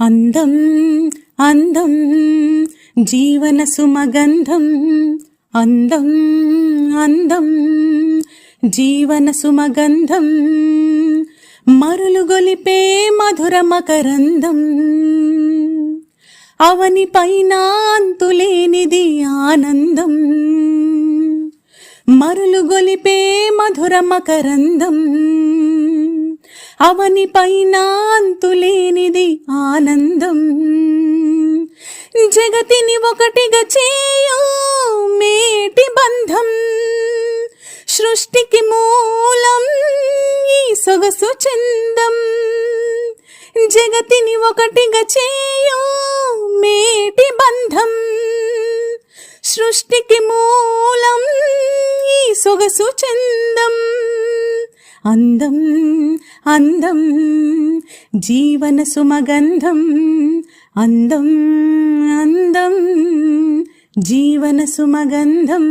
అందం అందం జీవన సుమగంధం అందం అందం జీవన సుమగంధం మరులు గొలిపే మధుర మకరందం అవని పైన అంతులేనిది ఆనందం మరులు గొలిపే మధుర మకరందం అవని పైన అంతులేనిది ఆనందం జగతిని ఒకటిగా చేయు మేటి బంధం సృష్టికి మూలం ఈ సొగసు చందం జగతిని ఒకటిగా చేయు మేటి బంధం సృష్టికి మూలం ఈ సొగసు చందం అందం అందం జీవన సుమగంధం అందం అందం జీవన సుమగంధం